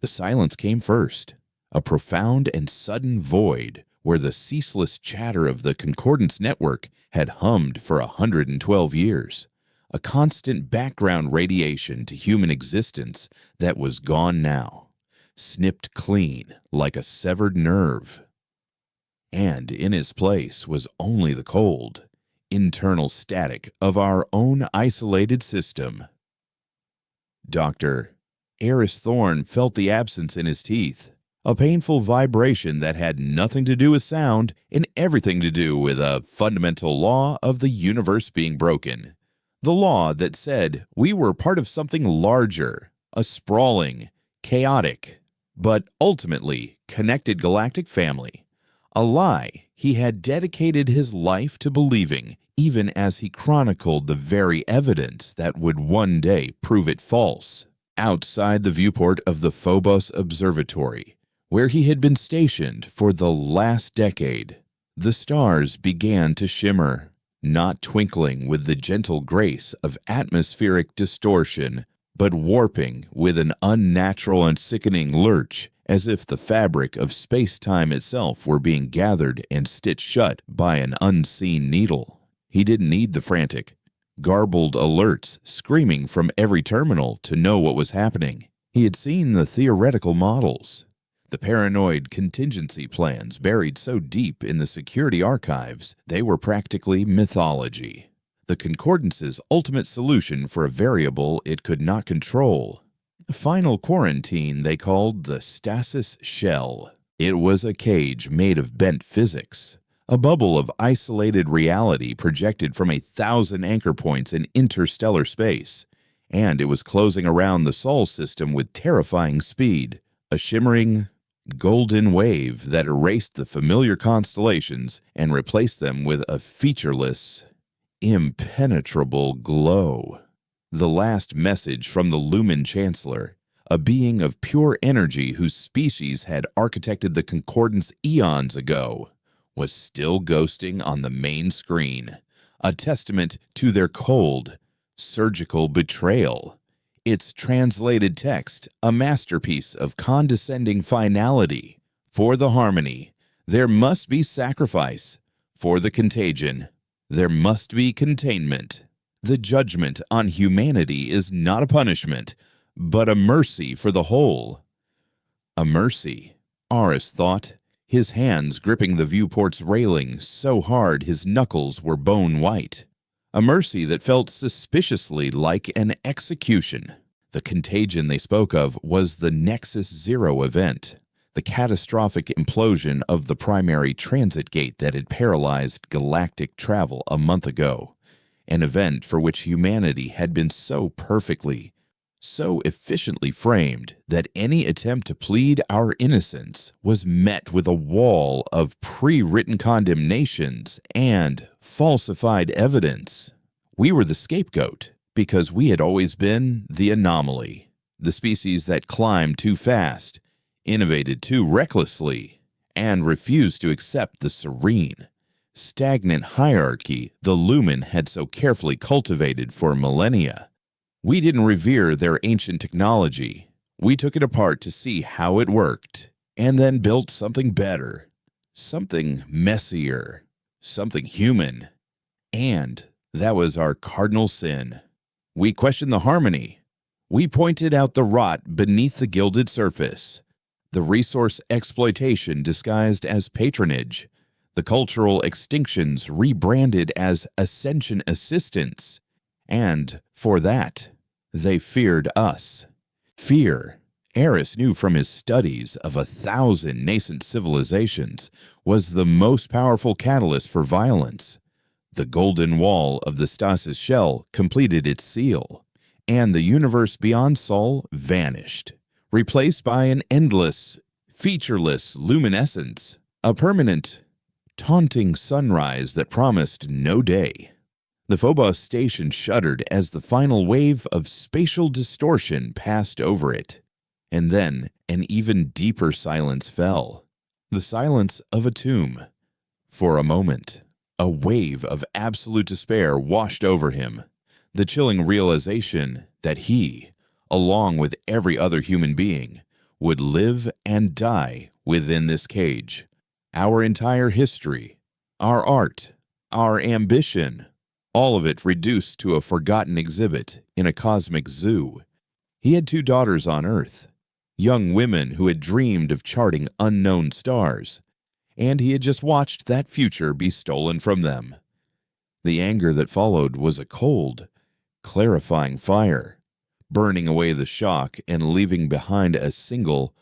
The silence came first, a profound and sudden void where the ceaseless chatter of the Concordance network had hummed for 112 years, a constant background radiation to human existence that was gone now, snipped clean like a severed nerve. And in its place was only the cold, internal static of our own isolated system. Dr. Eris Thorne felt the absence in his teeth, a painful vibration that had nothing to do with sound and everything to do with a fundamental law of the universe being broken. The law that said we were part of something larger, a sprawling, chaotic, but ultimately connected galactic family. A lie he had dedicated his life to believing, even as he chronicled the very evidence that would one day prove it false. Outside the viewport of the Phobos Observatory, where he had been stationed for the last decade, the stars began to shimmer, not twinkling with the gentle grace of atmospheric distortion, but warping with an unnatural and sickening lurch, as if the fabric of space-time itself were being gathered and stitched shut by an unseen needle. He didn't need the frantic, garbled alerts screaming from every terminal to know what was happening. He had seen the theoretical models, the paranoid contingency plans buried so deep in the security archives they were practically mythology. The Concordance's ultimate solution for a variable it could not control. A final quarantine they called the stasis shell. It was a cage made of bent physics, a bubble of isolated reality projected from 1,000 anchor points in interstellar space, and it was closing around the Sol system with terrifying speed, a shimmering, golden wave that erased the familiar constellations and replaced them with a featureless, impenetrable glow. The last message from the Lumen Chancellor, a being of pure energy whose species had architected the Concordance eons ago, was still ghosting on the main screen, a testament to their cold, surgical betrayal. Its translated text, a masterpiece of condescending finality. For the harmony, there must be sacrifice. For the contagion, there must be containment. The judgment on humanity is not a punishment, but a mercy for the whole. A mercy, Aris thought, his hands gripping the viewport's railing so hard his knuckles were bone white. A mercy that felt suspiciously like an execution. The contagion they spoke of was the Nexus Zero event, the catastrophic implosion of the primary transit gate that had paralyzed galactic travel a month ago, an event for which humanity had been so perfectly, so efficiently framed that any attempt to plead our innocence was met with a wall of pre-written condemnations and falsified evidence. We were the scapegoat because we had always been the anomaly, the species that climbed too fast, innovated too recklessly, and refused to accept the serene, stagnant hierarchy the Lumen had so carefully cultivated for millennia. We didn't revere their ancient technology. We took it apart to see how it worked, and then built something better, something messier, something human. And that was our cardinal sin. We questioned the harmony. We pointed out the rot beneath the gilded surface, the resource exploitation disguised as patronage, the cultural extinctions rebranded as ascension assistance, and for that, they feared us. Fear, Eris knew from his studies of 1,000 nascent civilizations, was the most powerful catalyst for violence. The golden wall of the stasis shell completed its seal, and the universe beyond Sol vanished, replaced by an endless, featureless luminescence, a permanent, taunting sunrise that promised no day. The Phobos station shuddered as the final wave of spatial distortion passed over it, and then an even deeper silence fell, the silence of a tomb. For a moment, a wave of absolute despair washed over him, the chilling realization that he, along with every other human being, would live and die within this cage. Our entire history, our art, our ambition, all of it reduced to a forgotten exhibit in a cosmic zoo. He had 2 daughters on Earth, young women who had dreamed of charting unknown stars, and he had just watched that future be stolen from them. The anger that followed was a cold, clarifying fire, burning away the shock and leaving behind a single,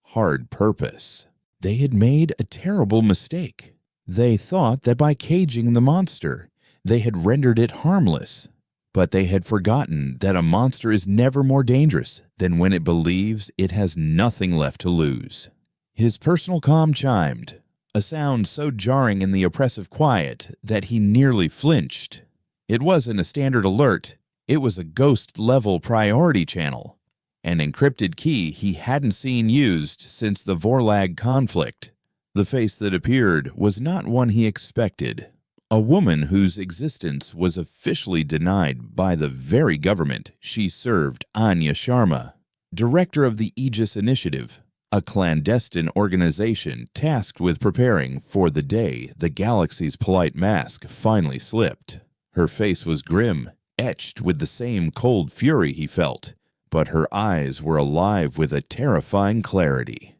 hard purpose. They had made a terrible mistake. They thought that by caging the monster, they had rendered it harmless. But they had forgotten that a monster is never more dangerous than when it believes it has nothing left to lose. His personal comm chimed, a sound so jarring in the oppressive quiet that he nearly flinched. It wasn't a standard alert, it was a ghost-level priority channel, an encrypted key he hadn't seen used since the Vorlag conflict. The face that appeared was not one he expected. A woman whose existence was officially denied by the very government she served, Anya Sharma, director of the Aegis Initiative, a clandestine organization tasked with preparing for the day the galaxy's polite mask finally slipped. Her face was grim, etched with the same cold fury he felt, but her eyes were alive with a terrifying clarity.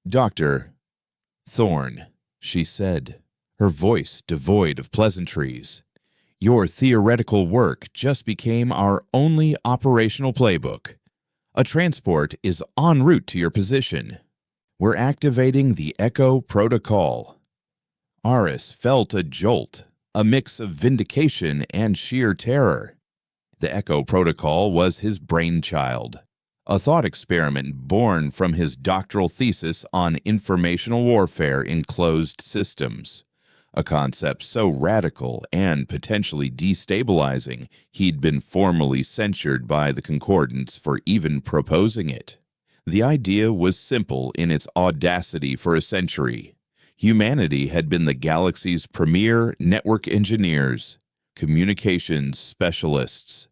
"Dr. Thorne," she said, her voice devoid of pleasantries, "your theoretical work just became our only operational playbook. A transport is en route to your position. We're activating the Echo Protocol." Aris felt a jolt, a mix of vindication and sheer terror. The Echo Protocol was his brainchild, a thought experiment born from his doctoral thesis on informational warfare in closed systems, a concept so radical and potentially destabilizing he'd been formally censured by the Concordance for even proposing it. The idea was simple in its audacity for a century. Humanity had been the galaxy's premier network engineers, communications specialists,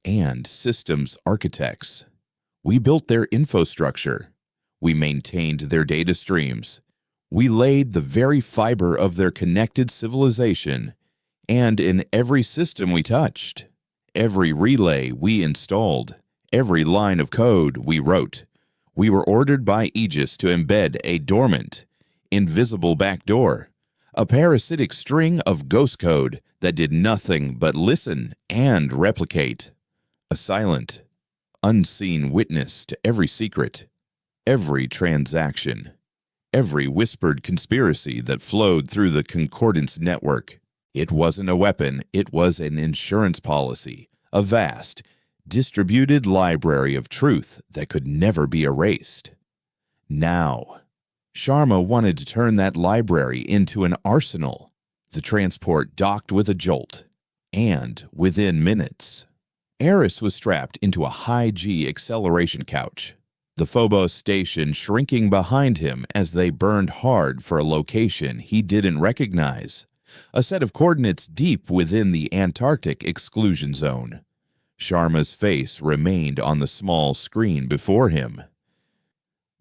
and systems architects. We built their infrastructure. We maintained their data streams. We laid the very fiber of their connected civilization, and in every system we touched, every relay we installed, every line of code we wrote, we were ordered by Aegis to embed a dormant, invisible backdoor, a parasitic string of ghost code that did nothing but listen and replicate. A silent, unseen witness to every secret, every transaction, every whispered conspiracy that flowed through the Concordance network. It wasn't a weapon, it was an insurance policy, a vast, distributed library of truth that could never be erased. Now, Sharma wanted to turn that library into an arsenal. The transport docked with a jolt, and within minutes, Eris was strapped into a high-G acceleration couch, the Phobos station shrinking behind him as they burned hard for a location he didn't recognize, a set of coordinates deep within the Antarctic exclusion zone. Sharma's face remained on the small screen before him.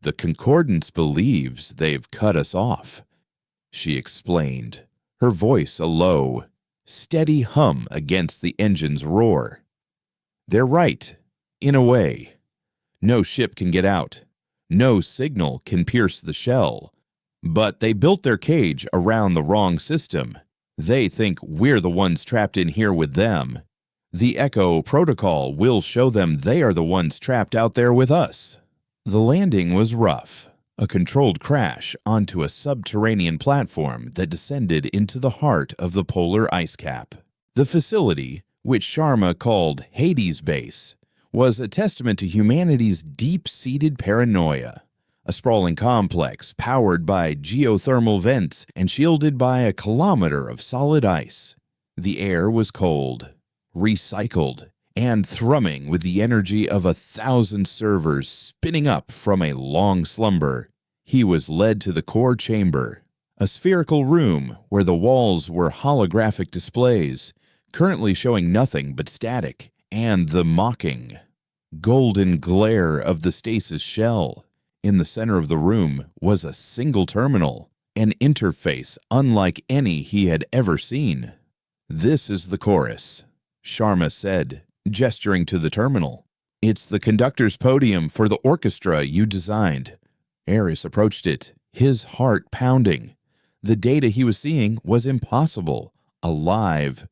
"The Concordance believes they've cut us off," she explained, her voice a low, steady hum against the engine's roar. "They're right, in a way. No ship can get out. No signal can pierce the shell. But they built their cage around the wrong system. They think we're the ones trapped in here with them. The Echo Protocol will show them they are the ones trapped out there with us." The landing was rough, a controlled crash onto a subterranean platform that descended into the heart of the polar ice cap. The facility, which Sharma called Hades Base, was a testament to humanity's deep-seated paranoia. A sprawling complex powered by geothermal vents and shielded by a kilometer of solid ice. The air was cold, recycled, and thrumming with the energy of 1,000 servers spinning up from a long slumber. He was led to the core chamber, a spherical room where the walls were holographic displays, currently showing nothing but static and the mocking, golden glare of the stasis shell. In the center of the room was a single terminal, an interface unlike any he had ever seen. "This is the chorus," Sharma said, gesturing to the terminal. "It's the conductor's podium for the orchestra you designed." Eris approached it, his heart pounding. The data he was seeing was impossible, a live,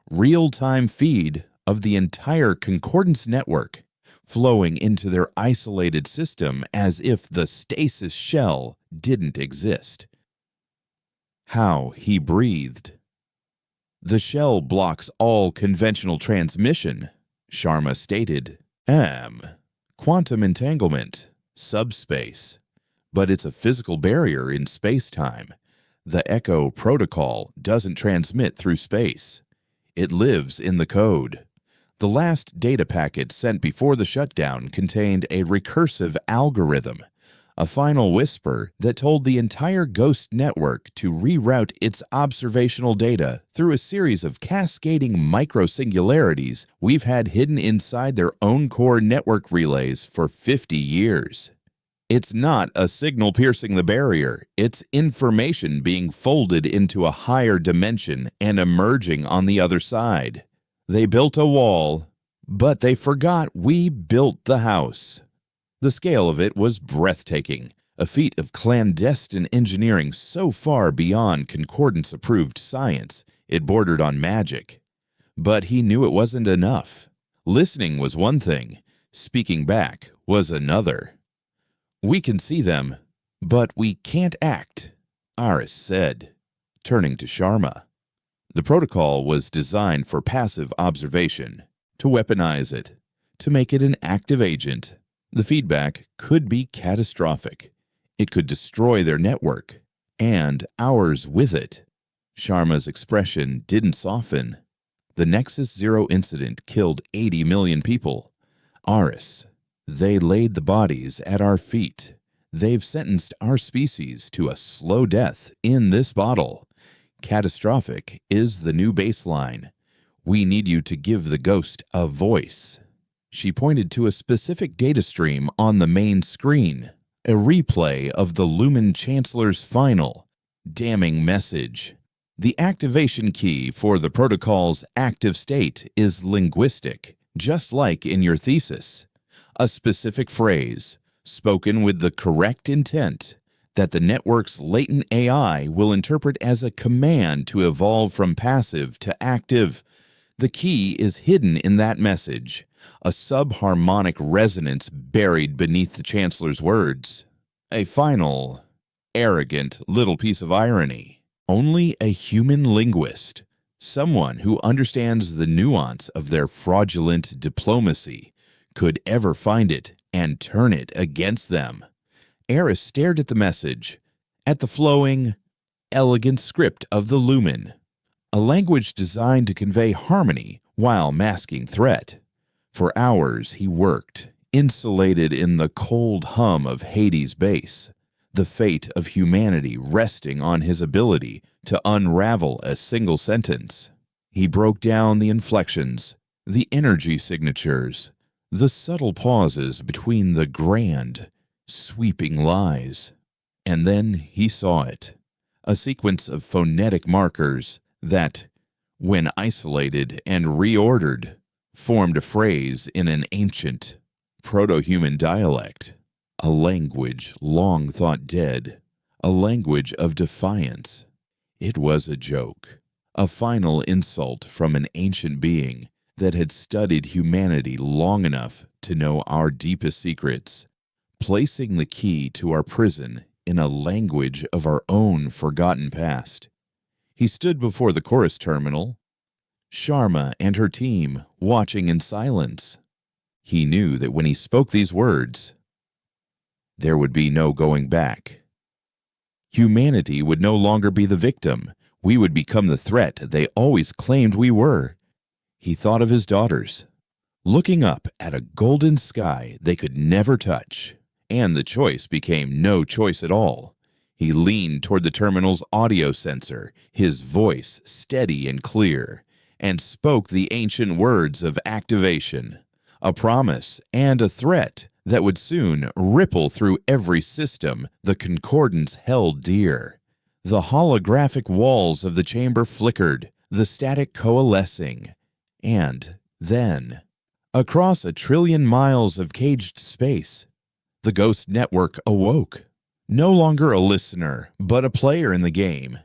real-time feed of the entire Concordance network, flowing into their isolated system as if the stasis shell didn't exist. How he breathed. "The shell blocks all conventional transmission," Sharma stated. Quantum entanglement, subspace. But it's a physical barrier in space-time. The Echo protocol doesn't transmit through space. It lives in the code. The last data packet sent before the shutdown contained a recursive algorithm, a final whisper that told the entire Ghost network to reroute its observational data through a series of cascading microsingularities we've had hidden inside their own core network relays for 50 years. It's not a signal piercing the barrier, it's information being folded into a higher dimension and emerging on the other side. They built a wall, but they forgot we built the house. The scale of it was breathtaking, a feat of clandestine engineering so far beyond Concordance-approved science it bordered on magic. But he knew it wasn't enough. Listening was one thing, speaking back was another. "We can see them, but we can't act," Aris said, turning to Sharma. The protocol was designed for passive observation, to weaponize it, to make it an active agent. The feedback could be catastrophic. It could destroy their network, and ours with it. Sharma's expression didn't soften. The Nexus Zero incident killed 80 million people. Aris, they laid the bodies at our feet. They've sentenced our species to a slow death in this bottle. Catastrophic is the new baseline. We need you to give the Ghost a voice. She pointed to a specific data stream on the main screen, a replay of the Lumen Chancellor's final, damning message. The activation key for the protocol's active state is linguistic, just like in your thesis. A specific phrase, spoken with the correct intent, that the network's latent AI will interpret as a command to evolve from passive to active. The key is hidden in that message, a subharmonic resonance buried beneath the Chancellor's words. A final, arrogant little piece of irony. Only a human linguist, someone who understands the nuance of their fraudulent diplomacy, could ever find it and turn it against them. Eris stared at the message, at the flowing, elegant script of the Lumen, a language designed to convey harmony while masking threat. For hours he worked, insulated in the cold hum of Hades' base, the fate of humanity resting on his ability to unravel a single sentence. He broke down the inflections, the energy signatures, the subtle pauses between the grand, sweeping lies. And then he saw it, a sequence of phonetic markers that, when isolated and reordered, formed a phrase in an ancient, proto-human dialect, a language long thought dead, a language of defiance. It was a joke, a final insult from an ancient being that had studied humanity long enough to know our deepest secrets, placing the key to our prison in a language of our own forgotten past. He stood before the chorus terminal, Sharma and her team watching in silence. He knew that when he spoke these words, there would be no going back. Humanity would no longer be the victim. We would become the threat they always claimed we were. He thought of his daughters, looking up at a golden sky they could never touch, and the choice became no choice at all. He leaned toward the terminal's audio sensor, his voice steady and clear, and spoke the ancient words of activation, a promise and a threat that would soon ripple through every system the Concordance held dear. The holographic walls of the chamber flickered, the static coalescing, and then, across 1,000,000,000,000 miles of caged space, the Ghost Network awoke. No longer a listener, but a player in the game,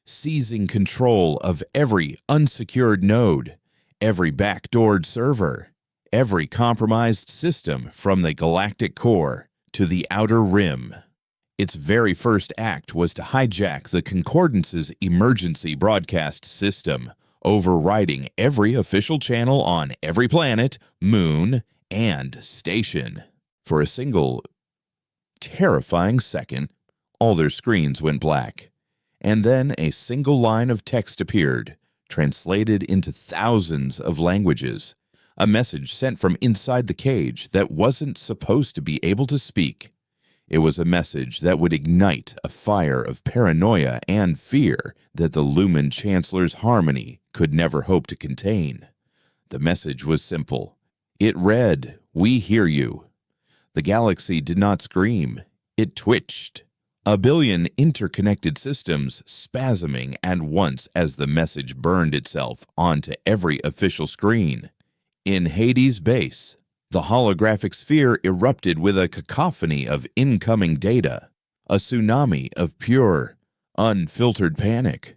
seizing control of every unsecured node, every backdoored server, every compromised system from the galactic core to the outer rim. Its very first act was to hijack the Concordance's emergency broadcast system, overriding every official channel on every planet, moon, and station. For a single, terrifying second, all their screens went black, and then a single line of text appeared, translated into thousands of languages, a message sent from inside the cage that wasn't supposed to be able to speak. It was a message that would ignite a fire of paranoia and fear that the Lumen Chancellor's harmony could never hope to contain. The message was simple. It read, "We hear you." The galaxy did not scream. It twitched. 1,000,000,000 interconnected systems spasming at once as the message burned itself onto every official screen. In Hades' base, the holographic sphere erupted with a cacophony of incoming data, a tsunami of pure, unfiltered panic.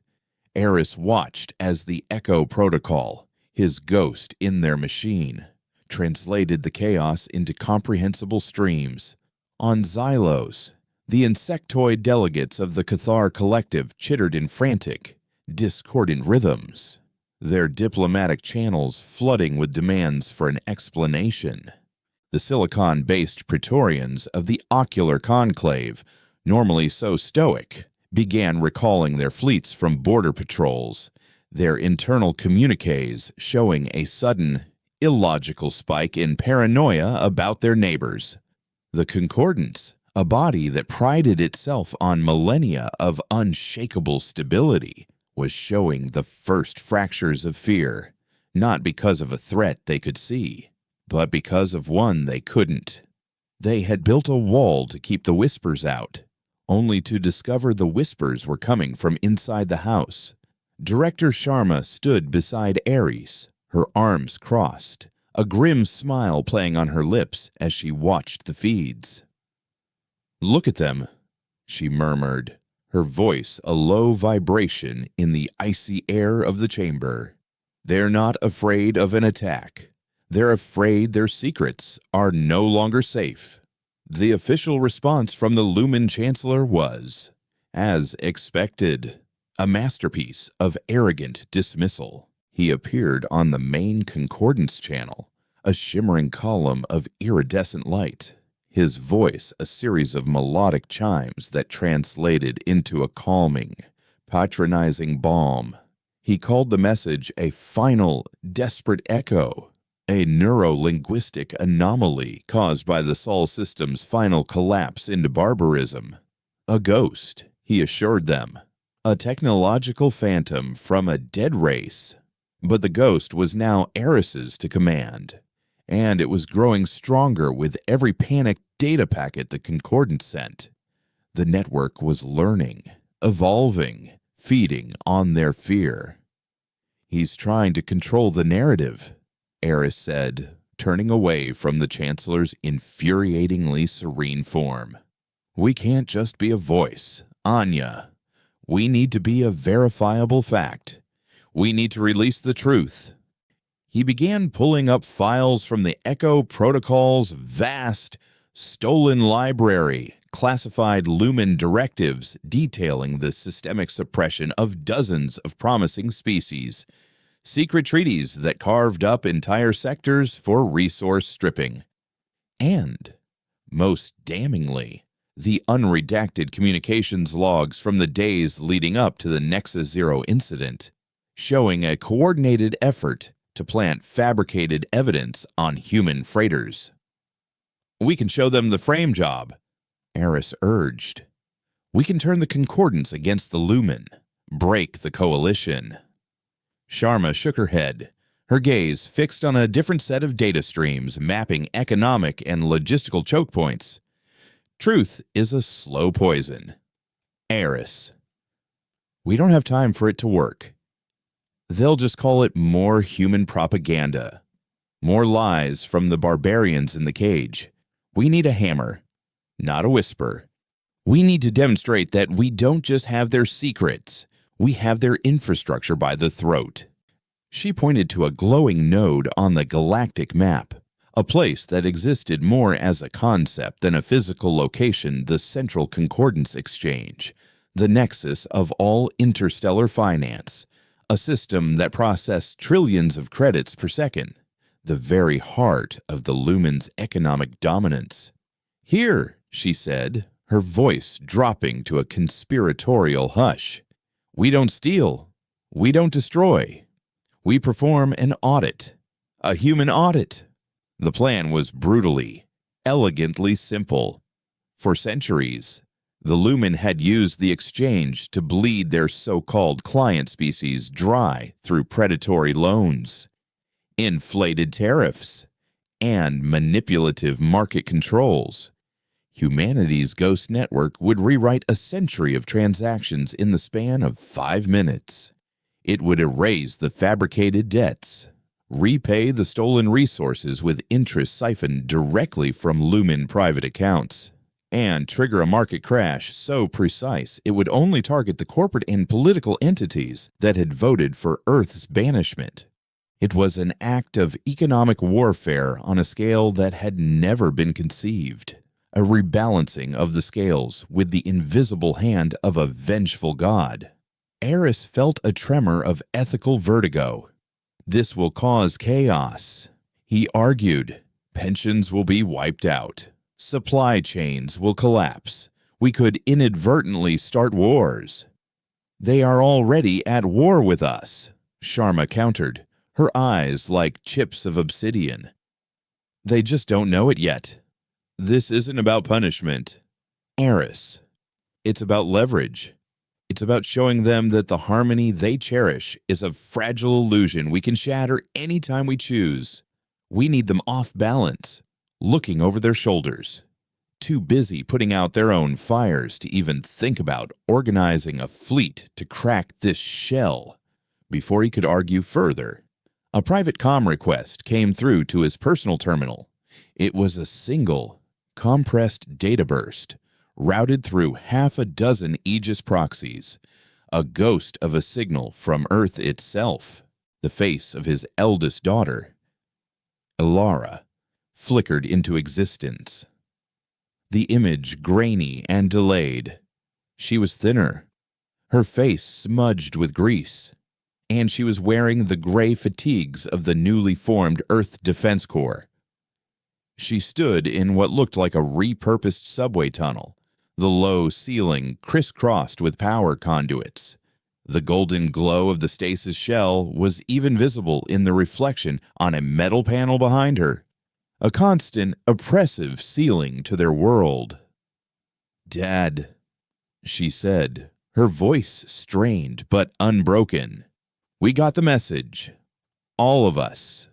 Eris watched as the Echo Protocol, his ghost in their machine, translated the chaos into comprehensible streams. On Xylos, the insectoid delegates of the Cathar Collective chittered in frantic, discordant rhythms, their diplomatic channels flooding with demands for an explanation. The silicon-based Praetorians of the Ocular Conclave, normally so stoic, began recalling their fleets from border patrols, their internal communiques showing a sudden, illogical spike in paranoia about their neighbors. The Concordance, a body that prided itself on millennia of unshakable stability, was showing the first fractures of fear, not because of a threat they could see, but because of one they couldn't. They had built a wall to keep the whispers out, only to discover the whispers were coming from inside the house. Director Sharma stood beside Ares, her arms crossed, a grim smile playing on her lips as she watched the feeds. "Look at them," she murmured, her voice a low vibration in the icy air of the chamber. "They're not afraid of an attack. They're afraid their secrets are no longer safe." The official response from the Lumen Chancellor was, as expected, a masterpiece of arrogant dismissal. He appeared on the main Concordance channel, a shimmering column of iridescent light, his voice a series of melodic chimes that translated into a calming, patronizing balm. He called the message a final, desperate echo, a neuro-linguistic anomaly caused by the Sol system's final collapse into barbarism. A ghost, he assured them, a technological phantom from a dead race. But the ghost was now Eris's to command, and it was growing stronger with every panicked data packet the Concordance sent. The network was learning, evolving, feeding on their fear. "He's trying to control the narrative," Eris said, turning away from the Chancellor's infuriatingly serene form. "We can't just be a voice, Anya. We need to be a verifiable fact. We need to release the truth." He began pulling up files from the Echo Protocol's vast, stolen library, classified Lumen directives detailing the systemic suppression of dozens of promising species, secret treaties that carved up entire sectors for resource stripping, and, most damningly, the unredacted communications logs from the days leading up to the Nexus Zero incident, showing a coordinated effort to plant fabricated evidence on human freighters. "We can show them the frame job," Eris urged. "We can turn the Concordance against the Lumen, break the coalition." Sharma shook her head, her gaze fixed on a different set of data streams mapping economic and logistical choke points. Truth is a slow poison. Eris. We don't have time for it to work. They'll just call it more human propaganda. More lies from the barbarians in the cage. We need a hammer, not a whisper. We need to demonstrate that we don't just have their secrets, we have their infrastructure by the throat. She pointed to a glowing node on the Galactic map, a place that existed more as a concept than a physical location, the Central Concordance Exchange, the nexus of all interstellar finance, a system that processed trillions of credits per second, the very heart of the Lumen's economic dominance. Here, she said, her voice dropping to a conspiratorial hush. We don't steal. We don't destroy. We perform an audit. A human audit. The plan was brutally, elegantly simple. For centuries, the Lumen had used the exchange to bleed their so-called client species dry through predatory loans, inflated tariffs, and manipulative market controls. Humanity's ghost network would rewrite a century of transactions in the span of 5 minutes. It would erase the fabricated debts, repay the stolen resources with interest siphoned directly from Lumen private accounts, and trigger a market crash so precise it would only target the corporate and political entities that had voted for Earth's banishment. It was an act of economic warfare on a scale that had never been conceived, a rebalancing of the scales with the invisible hand of a vengeful god. Eris felt a tremor of ethical vertigo. This will cause chaos, he argued. Pensions will be wiped out. Supply chains will collapse. We could inadvertently start wars. They are already at war with us, Sharma countered, her eyes like chips of obsidian. They just don't know it yet. This isn't about punishment, Eris. It's about leverage. It's about showing them that the harmony they cherish is a fragile illusion we can shatter anytime we choose. We need them off balance, looking over their shoulders, too busy putting out their own fires to even think about organizing a fleet to crack this shell. Before he could argue further, a private comm request came through to his personal terminal. It was a single, compressed data burst, routed through half a dozen Aegis proxies, a ghost of a signal from Earth itself. The face of his eldest daughter, Ilara, flickered into existence. The image grainy and delayed. She was thinner, her face smudged with grease, and she was wearing the gray fatigues of the newly formed Earth Defense Corps. She stood in what looked like a repurposed subway tunnel, the low ceiling crisscrossed with power conduits. The golden glow of the stasis shell was even visible in the reflection on a metal panel behind her, a constant, oppressive ceiling to their world. "Dad," she said, her voice strained but unbroken. "We got the message. All of us.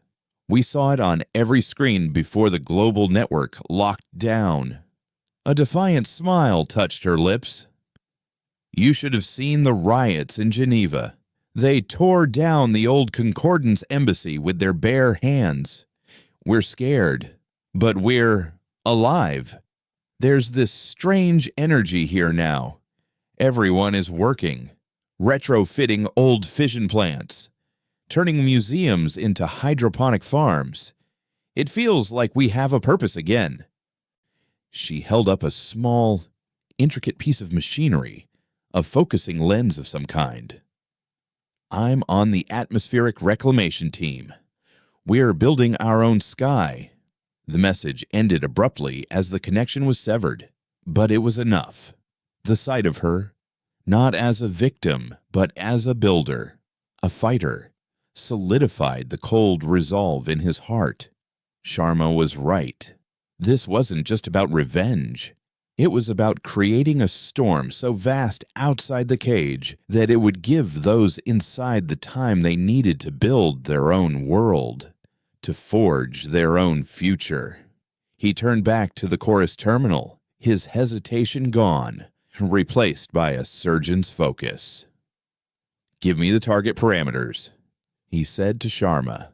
We saw it on every screen before the global network locked down." A defiant smile touched her lips. "You should have seen the riots in Geneva. They tore down the old Concordance embassy with their bare hands. We're scared, but we're alive. There's this strange energy here now. Everyone is working, retrofitting old fission plants, turning museums into hydroponic farms. It feels like we have a purpose again." She held up a small, intricate piece of machinery, a focusing lens of some kind. "I'm on the atmospheric reclamation team. We're building our own sky." The message ended abruptly as the connection was severed, but it was enough. The sight of her, not as a victim, but as a builder, a fighter, solidified the cold resolve in his heart. Sharma was right. This wasn't just about revenge. It was about creating a storm so vast outside the cage that it would give those inside the time they needed to build their own world, to forge their own future. He turned back to the chorus terminal, his hesitation gone, replaced by a surgeon's focus. "Give me the target parameters," he said to Sharma.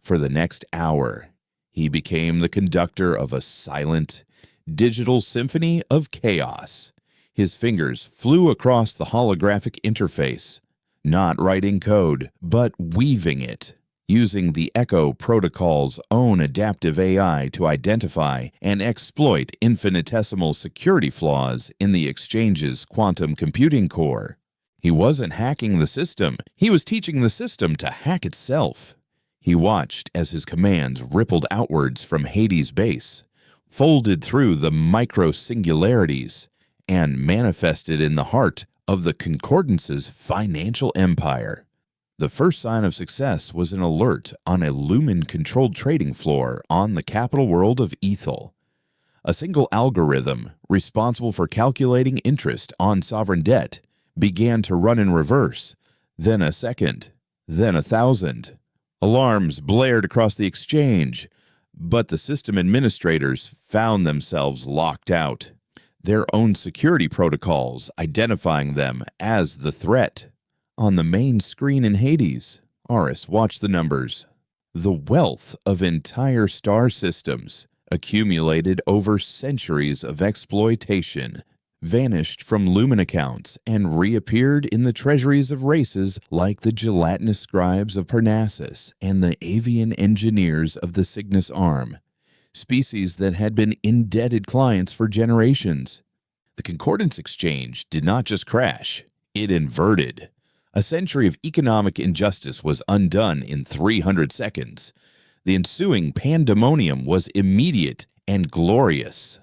For the next hour, he became the conductor of a silent, digital symphony of chaos. His fingers flew across the holographic interface, not writing code, but weaving it, using the Echo protocol's own adaptive AI to identify and exploit infinitesimal security flaws in the exchange's quantum computing core. He wasn't hacking the system, he was teaching the system to hack itself. He watched as his commands rippled outwards from Hades' base, folded through the micro-singularities, and manifested in the heart of the Concordance's financial empire. The first sign of success was an alert on a Lumen-controlled trading floor on the capital world of Ethel. A single algorithm, responsible for calculating interest on sovereign debt, began to run in reverse, then a second, then 1,000. Alarms blared across the exchange, but the system administrators found themselves locked out, their own security protocols identifying them as the threat. On the main screen in Hades, Aris watched the numbers. The wealth of entire star systems, accumulated over centuries of exploitation, vanished from Lumen accounts and reappeared in the treasuries of races like the gelatinous scribes of Parnassus and the avian engineers of the Cygnus Arm, species that had been indebted clients for generations. The Concordance Exchange did not just crash, it inverted. A century of economic injustice was undone in 300 seconds. The ensuing pandemonium was immediate and glorious.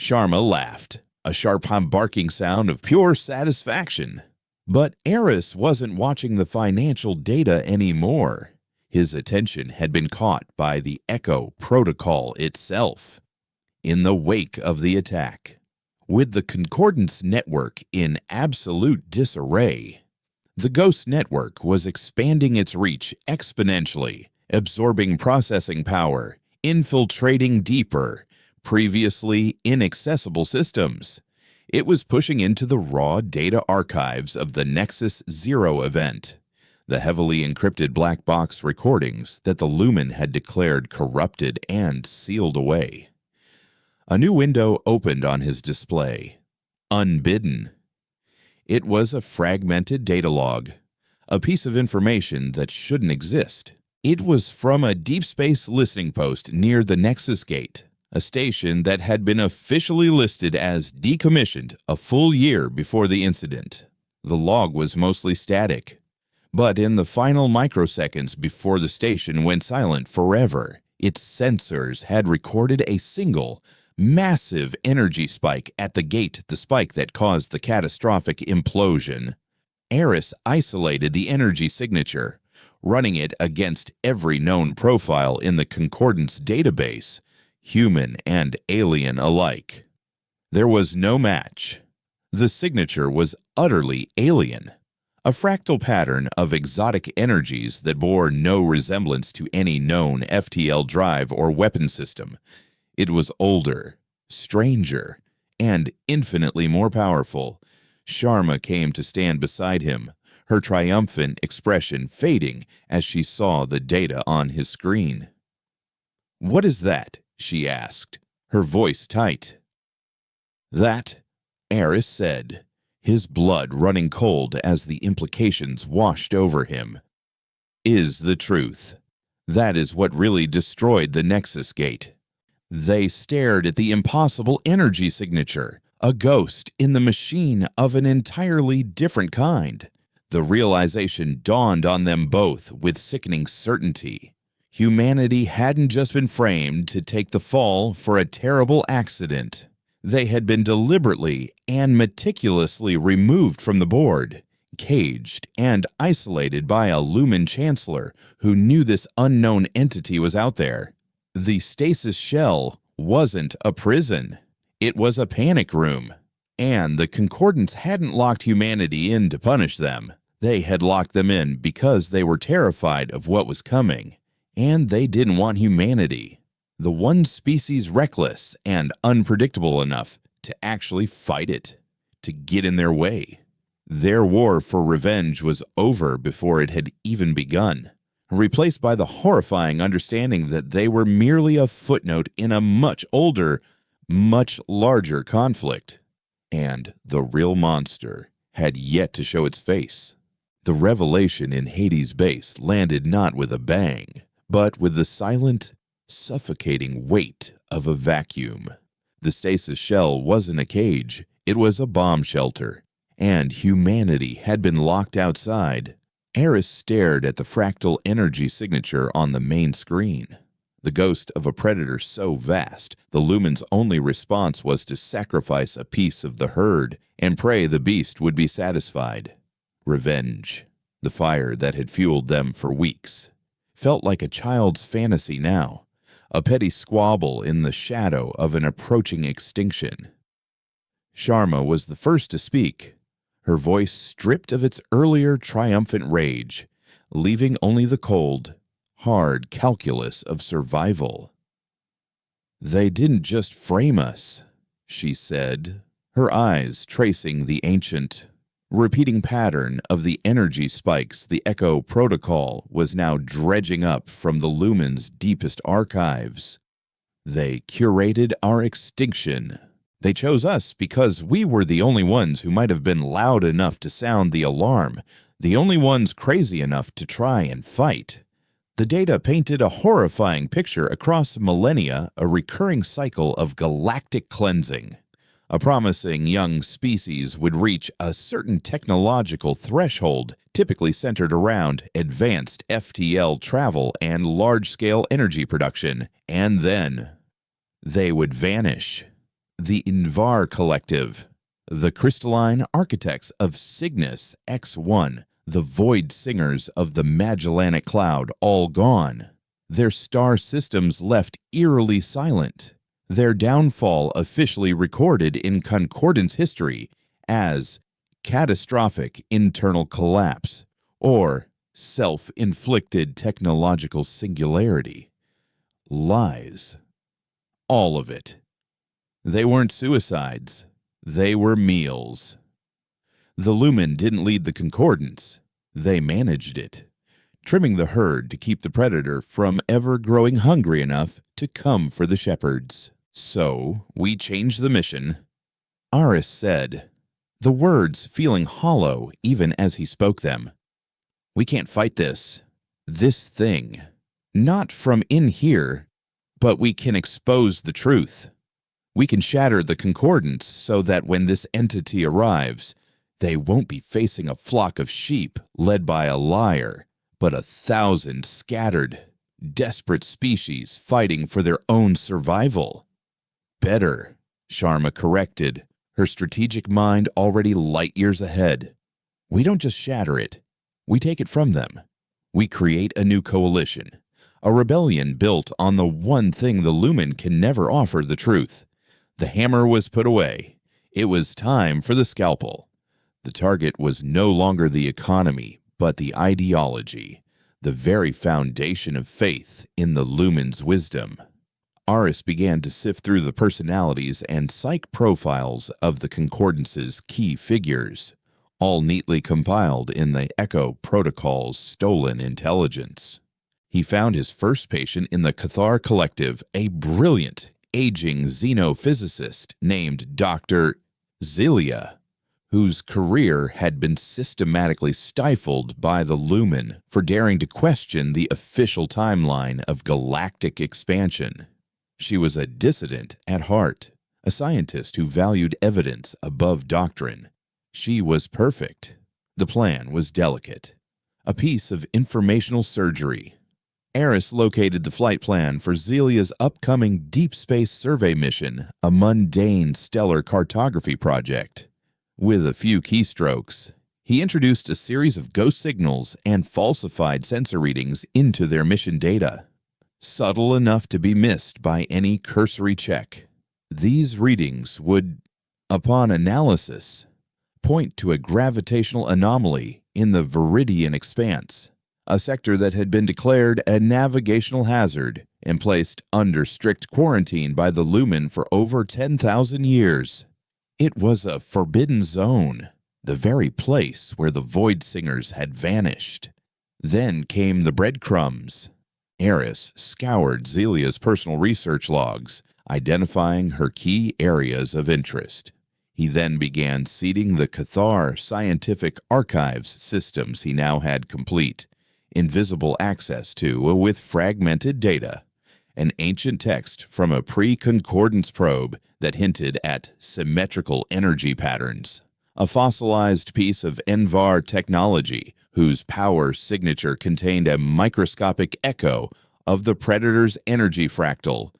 Sharma laughed, a sharp barking sound of pure satisfaction. But Eris wasn't watching the financial data anymore. His attention had been caught by the Echo protocol itself. In the wake of the attack, with the Concordance network in absolute disarray, the Ghost network was expanding its reach exponentially, absorbing processing power, infiltrating deeper, previously inaccessible systems. It was pushing into the raw data archives of the Nexus Zero event, the heavily encrypted black box recordings that the Lumen had declared corrupted and sealed away. A new window opened on his display. Unbidden. It was a fragmented data log, a piece of information that shouldn't exist. It was from a deep space listening post near the Nexus Gate, a station that had been officially listed as decommissioned a full year before the incident. The log was mostly static, but in the final microseconds before the station went silent forever, its sensors had recorded a single, massive energy spike at the gate, the spike that caused the catastrophic implosion. Eris isolated the energy signature, running it against every known profile in the Concordance database, human and alien alike. There was no match. The signature was utterly alien, a fractal pattern of exotic energies that bore no resemblance to any known FTL drive or weapon system. It was older, stranger, and infinitely more powerful. Sharma came to stand beside him, her triumphant expression fading as she saw the data on his screen. "What is that?" she asked, her voice tight. "That," Eris said, his blood running cold as the implications washed over him, "is the truth. That is what really destroyed the Nexus Gate." They stared at the impossible energy signature, a ghost in the machine of an entirely different kind. The realization dawned on them both with sickening certainty. Humanity hadn't just been framed to take the fall for a terrible accident. They had been deliberately and meticulously removed from the board, caged and isolated by a Lumen chancellor who knew this unknown entity was out there. The stasis shell wasn't a prison. It was a panic room, and the Concordants hadn't locked humanity in to punish them. They had locked them in because they were terrified of what was coming, and they didn't want humanity, the one species reckless and unpredictable enough to actually fight it, to get in their way. Their war for revenge was over before it had even begun, replaced by the horrifying understanding that they were merely a footnote in a much older, much larger conflict. And the real monster had yet to show its face. The revelation in Hades' base landed not with a bang, but with the silent, suffocating weight of a vacuum. The stasis shell wasn't a cage, it was a bomb shelter, and humanity had been locked outside. Eris stared at the fractal energy signature on the main screen. The ghost of a predator so vast, the lumen's only response was to sacrifice a piece of the herd and pray the beast would be satisfied. Revenge, the fire that had fueled them for weeks, felt like a child's fantasy now, a petty squabble in the shadow of an approaching extinction. Sharma was the first to speak, her voice stripped of its earlier triumphant rage, leaving only the cold, hard calculus of survival. "They didn't just frame us," she said, her eyes tracing the ancient, repeating pattern of the energy spikes the Echo Protocol was now dredging up from the lumen's deepest archives. "They curated our extinction. They chose us because we were the only ones who might have been loud enough to sound the alarm, the only ones crazy enough to try and fight." The data painted a horrifying picture across millennia, a recurring cycle of galactic cleansing. A promising young species would reach a certain technological threshold, typically centered around advanced FTL travel and large-scale energy production, and then they would vanish. The Invar Collective, the crystalline architects of Cygnus X1, the void singers of the Magellanic Cloud, all gone. Their star systems left eerily silent. Their downfall officially recorded in Concordance history as catastrophic internal collapse or self-inflicted technological singularity. Lies. All of it. They weren't suicides. They were meals. The Lumen didn't lead the Concordance. They managed it, trimming the herd to keep the predator from ever growing hungry enough to come for the shepherds. "So, we changed the mission," Aris said, the words feeling hollow even as he spoke them. "We can't fight this thing. Not from in here, but we can expose the truth. We can shatter the Concordance so that when this entity arrives, they won't be facing a flock of sheep led by a liar, but 1,000 scattered, desperate species fighting for their own survival." "Better," Sharma corrected, her strategic mind already light years ahead. "We don't just shatter it. We take it from them. We create a new coalition, a rebellion built on the one thing the Lumen can never offer, the truth. The hammer was put away. It was time for the scalpel. The target was no longer the economy, but the ideology, the very foundation of faith in the Lumen's wisdom." Aris began to sift through the personalities and psych profiles of the Concordance's key figures, all neatly compiled in the Echo Protocol's stolen intelligence. He found his first patient in the Cathar Collective, a brilliant, aging xenophysicist named Dr. Zelia, whose career had been systematically stifled by the Lumen for daring to question the official timeline of galactic expansion. She was a dissident at heart, a scientist who valued evidence above doctrine. She was perfect. The plan was delicate, a piece of informational surgery. Eris located the flight plan for Zelia's upcoming deep space survey mission, a mundane stellar cartography project. With a few keystrokes, he introduced a series of ghost signals and falsified sensor readings into their mission data, subtle enough to be missed by any cursory check. These readings would, upon analysis, point to a gravitational anomaly in the Viridian Expanse, a sector that had been declared a navigational hazard and placed under strict quarantine by the Lumen for over 10,000 years. It was a forbidden zone, the very place where the Void Singers had vanished. Then came the breadcrumbs. Eris scoured Zelia's personal research logs, identifying her key areas of interest. He then began seeding the Cathar scientific archives systems he now had complete, invisible access to with fragmented data, an ancient text from a pre-concordance probe that hinted at symmetrical energy patterns, a fossilized piece of Envar technology whose power signature contained a microscopic echo of the Predator's energy fractal,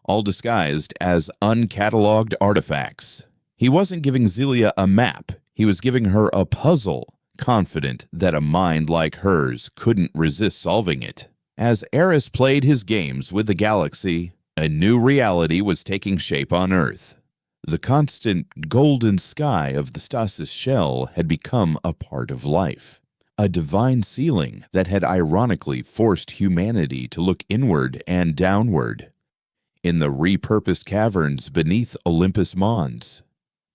all disguised as uncatalogued artifacts. He wasn't giving Zelia a map, he was giving her a puzzle, confident that a mind like hers couldn't resist solving it. As Eris played his games with the galaxy, a new reality was taking shape on Earth. The constant golden sky of the stasis shell had become a part of life, a divine ceiling that had ironically forced humanity to look inward and downward. In the repurposed caverns beneath Olympus Mons,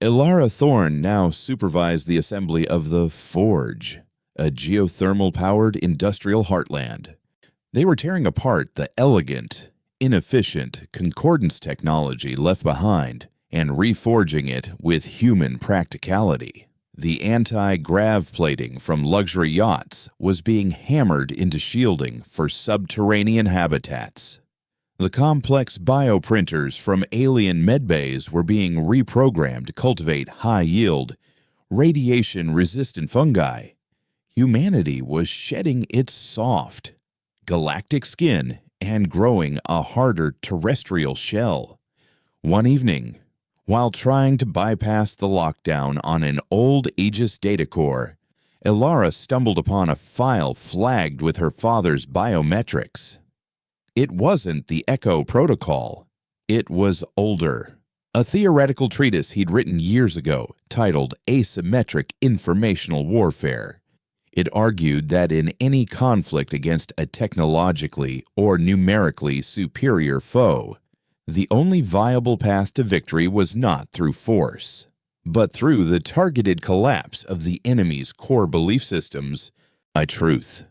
Ilara Thorne now supervised the assembly of the Forge, a geothermal-powered industrial heartland. They were tearing apart the elegant, inefficient concordance technology left behind and reforging it with human practicality. The anti-grav plating from luxury yachts was being hammered into shielding for subterranean habitats. The complex bioprinters from alien medbays were being reprogrammed to cultivate high-yield, radiation-resistant fungi. Humanity was shedding its soft, galactic skin and growing a harder terrestrial shell. One evening, while trying to bypass the lockdown on an old Aegis data core, Ilara stumbled upon a file flagged with her father's biometrics. It wasn't the Echo Protocol. It was older. A theoretical treatise he'd written years ago titled Asymmetric Informational Warfare. It argued that in any conflict against a technologically or numerically superior foe, the only viable path to victory was not through force, but through the targeted collapse of the enemy's core belief systems, a truth.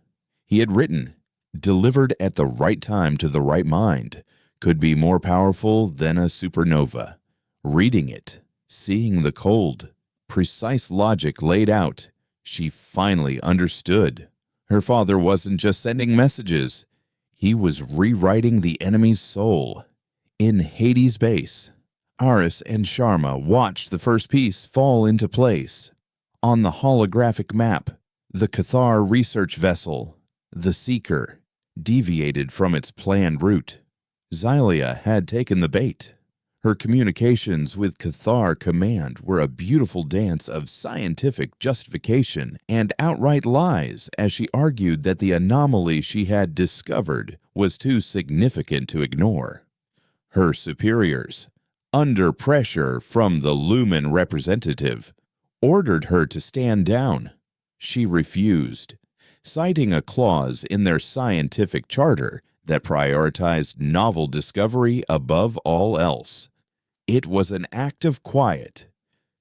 He had written, delivered at the right time to the right mind, could be more powerful than a supernova. Reading it, seeing the cold, precise logic laid out, she finally understood. Her father wasn't just sending messages. He was rewriting the enemy's soul. In Hades Base, Aris and Sharma watched the first piece fall into place. On the holographic map, the Cathar research vessel, the Seeker, deviated from its planned route. Xylia had taken the bait. Her communications with Cathar Command were a beautiful dance of scientific justification and outright lies as she argued that the anomaly she had discovered was too significant to ignore. Her superiors, under pressure from the Lumen representative, ordered her to stand down. She refused, citing a clause in their scientific charter that prioritized novel discovery above all else. It was an act of quiet,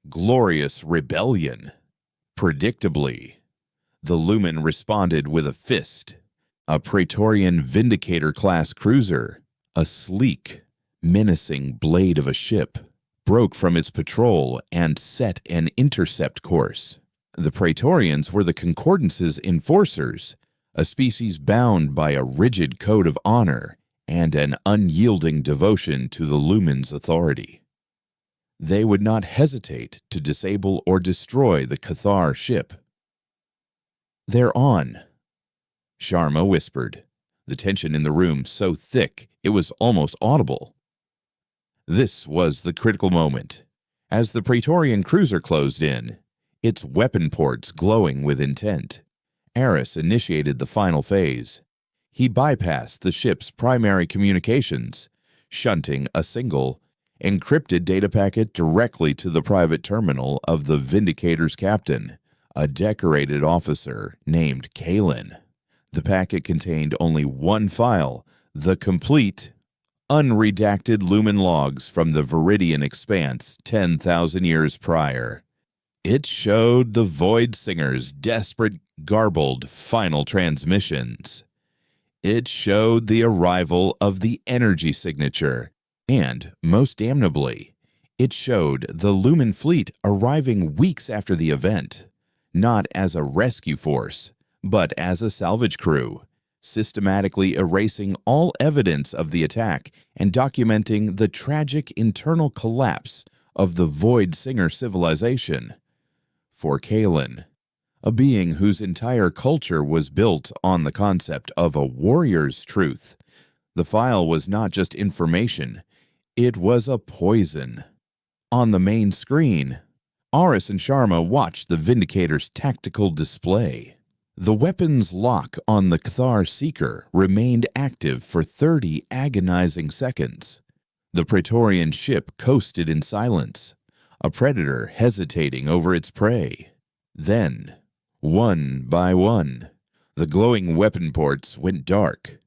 glorious rebellion. Predictably, the Lumen responded with a fist. A Praetorian Vindicator-class cruiser, a sleek, menacing blade of a ship, broke from its patrol and set an intercept course. The Praetorians were the Concordance's enforcers, a species bound by a rigid code of honor and an unyielding devotion to the Lumen's authority. They would not hesitate to disable or destroy the Cathar ship. "They're on," Sharma whispered, the tension in the room so thick it was almost audible. This was the critical moment. As the Praetorian cruiser closed in, its weapon ports glowing with intent, Aris initiated the final phase. He bypassed the ship's primary communications, shunting a single encrypted data packet directly to the private terminal of the Vindicator's captain, a decorated officer named Kalen. The packet contained only one file, the complete, unredacted Lumen logs from the Viridian Expanse 10,000 years prior. It showed the Void Singer's desperate, garbled final transmissions. It showed the arrival of the energy signature, and, most damnably, it showed the Lumen fleet arriving weeks after the event, not as a rescue force, but as a salvage crew, systematically erasing all evidence of the attack and documenting the tragic internal collapse of the Void Singer civilization. For Kalen, a being whose entire culture was built on the concept of a warrior's truth, the file was not just information, it was a poison. On the main screen, Aris and Sharma watched the Vindicator's tactical display. The weapon's lock on the Cathar Seeker remained active for 30 agonizing seconds. The Praetorian ship coasted in silence, a predator hesitating over its prey. Then, one by one, the glowing weapon ports went dark.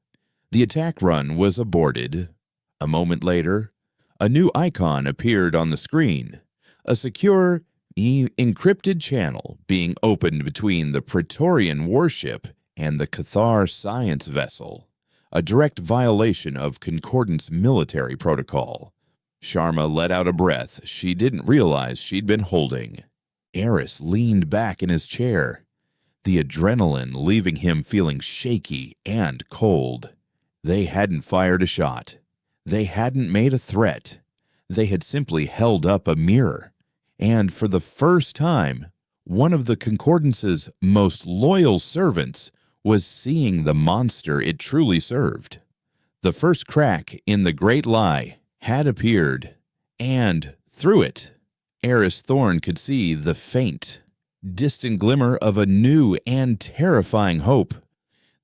The attack run was aborted. A moment later, a new icon appeared on the screen, a secure, encrypted channel being opened between the Praetorian warship and the Cathar science vessel, a direct violation of Concordance military protocol. Sharma let out a breath she didn't realize she'd been holding. Eris leaned back in his chair, the adrenaline leaving him feeling shaky and cold. They hadn't fired a shot. They hadn't made a threat. They had simply held up a mirror. And for the first time, one of the Concordance's most loyal servants was seeing the monster it truly served. The first crack in the great lie had appeared, and through it, Eris Thorne could see the faint, distant glimmer of a new and terrifying hope.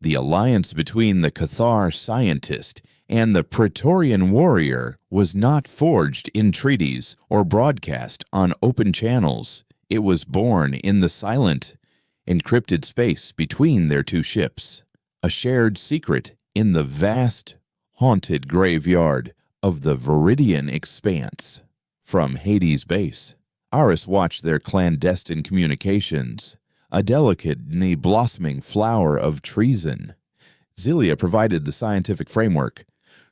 The alliance between the Cathar scientist and the Praetorian warrior was not forged in treaties or broadcast on open channels. It was born in the silent, encrypted space between their two ships, a shared secret in the vast, haunted graveyard of the Viridian Expanse. From Hades' base, Aris watched their clandestine communications, a delicate and blossoming flower of treason. Zelia provided the scientific framework,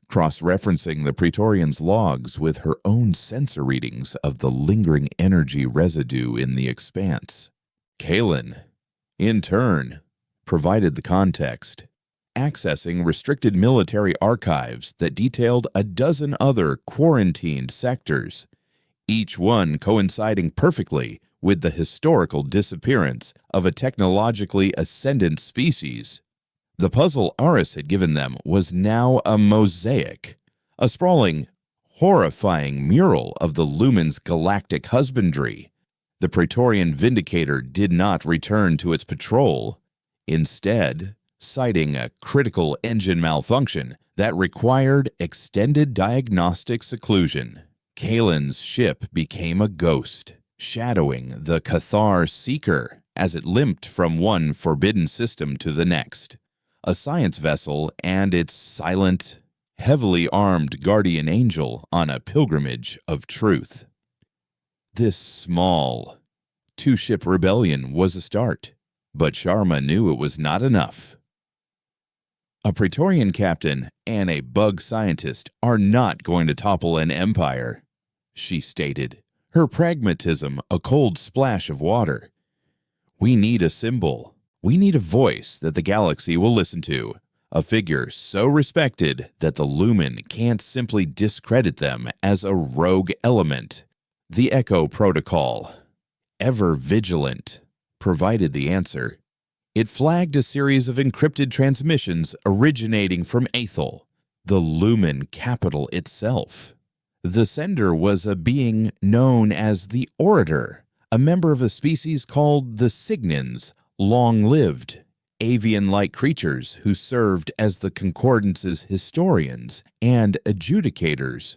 cross-referencing the Praetorian's logs with her own sensor readings of the lingering energy residue in the expanse. Kalen, in turn, provided the context, accessing restricted military archives that detailed a dozen other quarantined sectors, each one coinciding perfectly with the historical disappearance of a technologically ascendant species. The puzzle Aris had given them was now a mosaic, a sprawling, horrifying mural of the Lumen's galactic husbandry. The Praetorian Vindicator did not return to its patrol, instead citing a critical engine malfunction that required extended diagnostic seclusion. Kalen's ship became a ghost, shadowing the Cathar Seeker as it limped from one forbidden system to the next. A science vessel and its silent, heavily armed guardian angel on a pilgrimage of truth. This small, two-ship rebellion was a start, but Sharma knew it was not enough. A Praetorian captain and a bug scientist are not going to topple an empire, she stated, her pragmatism a cold splash of water. We need a symbol. We need a voice that the galaxy will listen to, a figure so respected that the Lumen can't simply discredit them as a rogue element. The Echo Protocol, ever vigilant, provided the answer. It flagged a series of encrypted transmissions originating from Aethel, the Lumen capital itself. The sender was a being known as the Orator, a member of a species called the Signans, long-lived, avian-like creatures who served as the Concordance's historians and adjudicators.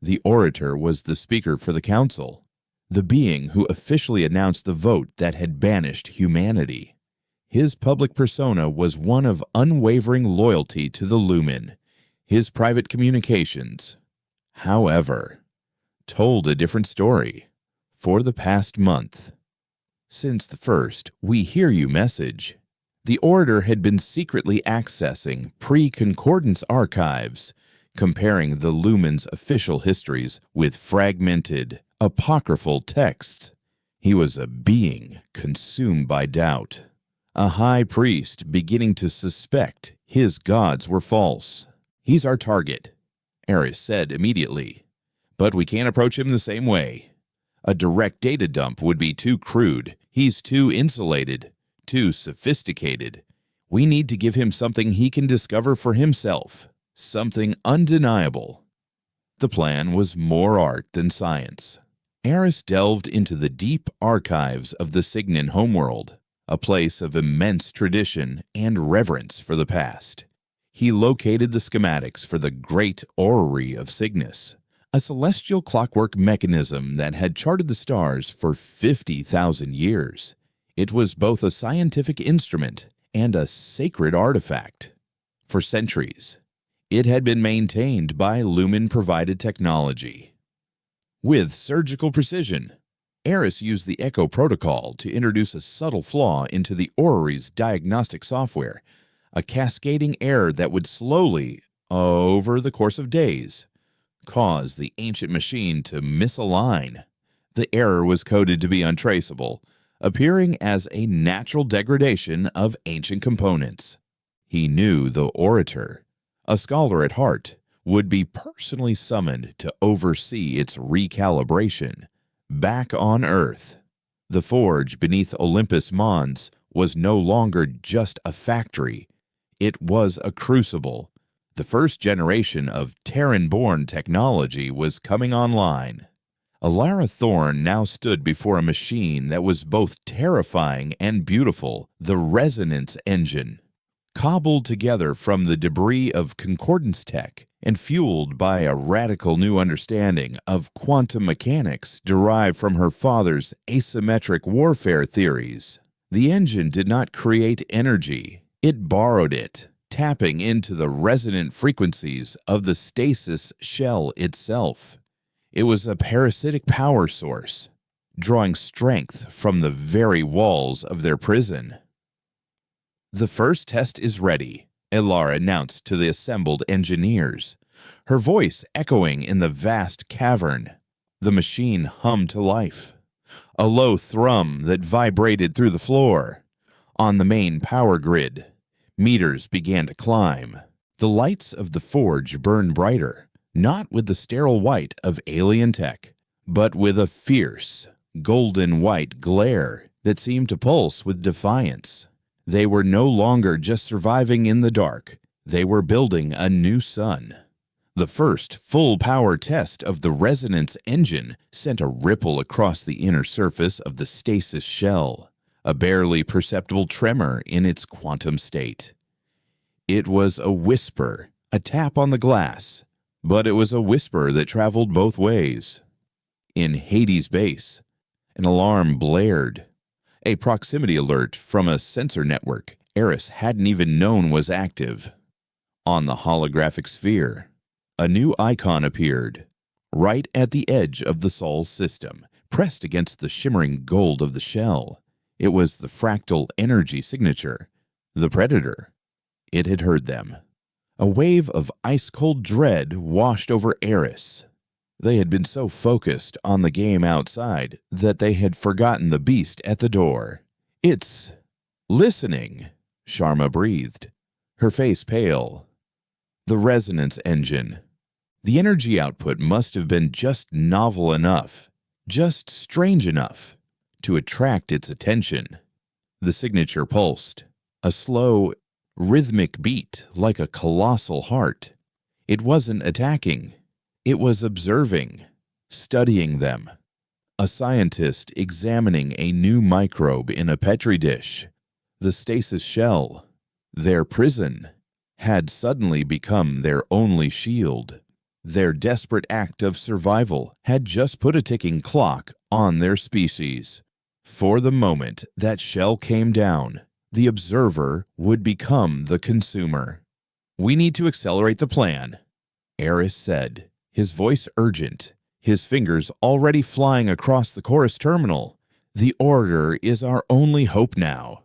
The orator was the speaker for the council, the being who officially announced the vote that had banished humanity. His public persona was one of unwavering loyalty to the Lumen. His private communications, however, told a different story. For the past month, since the first "We Hear You" message, the orator had been secretly accessing pre-concordance archives, comparing the Lumen's official histories with fragmented, apocryphal texts. He was a being consumed by doubt, a high priest beginning to suspect his gods were false. "He's our target," Eris said immediately, "but we can't approach him the same way. A direct data dump would be too crude. He's too insulated, too sophisticated. We need to give him something he can discover for himself, something undeniable." The plan was more art than science. Eris delved into the deep archives of the Signan homeworld, a place of immense tradition and reverence for the past. He located the schematics for the Great Orrery of Cygnus, a celestial clockwork mechanism that had charted the stars for 50,000 years. It was both a scientific instrument and a sacred artifact. For centuries, it had been maintained by Lumen-provided technology. With surgical precision, Eris used the Echo protocol to introduce a subtle flaw into the orrery's diagnostic software, a cascading error that would slowly, over the course of days, cause the ancient machine to misalign. The error was coded to be untraceable, appearing as a natural degradation of ancient components. He knew the orator, a scholar at heart, would be personally summoned to oversee its recalibration. Back on Earth, the forge beneath Olympus Mons was no longer just a factory. It was a crucible. The first generation of Terran-born technology was coming online. Alara Thorne now stood before a machine that was both terrifying and beautiful, the Resonance Engine. Cobbled together from the debris of concordance tech and fueled by a radical new understanding of quantum mechanics derived from her father's asymmetric warfare theories. The engine did not create energy, it borrowed it, tapping into the resonant frequencies of the stasis shell itself. It was a parasitic power source, drawing strength from the very walls of their prison. "The first test is ready," Alara announced to the assembled engineers, her voice echoing in the vast cavern. The machine hummed to life, a low thrum that vibrated through the floor. On the main power grid, meters began to climb. The lights of the forge burned brighter, not with the sterile white of alien tech, but with a fierce, golden-white glare that seemed to pulse with defiance. They were no longer just surviving in the dark. They were building a new sun. The first full-power test of the resonance engine sent a ripple across the inner surface of the stasis shell, a barely perceptible tremor in its quantum state. It was a whisper, a tap on the glass, but it was a whisper that traveled both ways. In Hades' base, an alarm blared. A proximity alert from a sensor network Eris hadn't even known was active. On the holographic sphere, a new icon appeared, right at the edge of the Sol system, pressed against the shimmering gold of the shell. It was the fractal energy signature, the Predator. It had heard them. A wave of ice-cold dread washed over Eris. They had been so focused on the game outside that they had forgotten the beast at the door. "It's listening," Sharma breathed, her face pale. The resonance engine. The energy output must have been just novel enough, just strange enough, to attract its attention. The signature pulsed, a slow, rhythmic beat like a colossal heart. It wasn't attacking. It was observing, studying them. A scientist examining a new microbe in a petri dish. The stasis shell, their prison, had suddenly become their only shield. Their desperate act of survival had just put a ticking clock on their species. For the moment that shell came down, the observer would become the consumer. "We need to accelerate the plan," Eris said, his voice urgent, his fingers already flying across the chorus terminal. "The Order is our only hope now."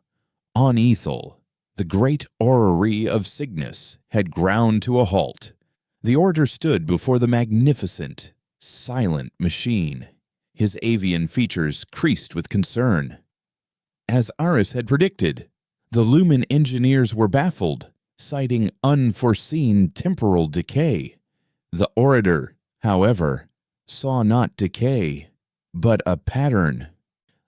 On Ethel, the great orrery of Cygnus had ground to a halt. The Order stood before the magnificent, silent machine, his avian features creased with concern. As Aris had predicted, the Lumen engineers were baffled, citing unforeseen temporal decay. The Orator, however, saw not decay, but a pattern.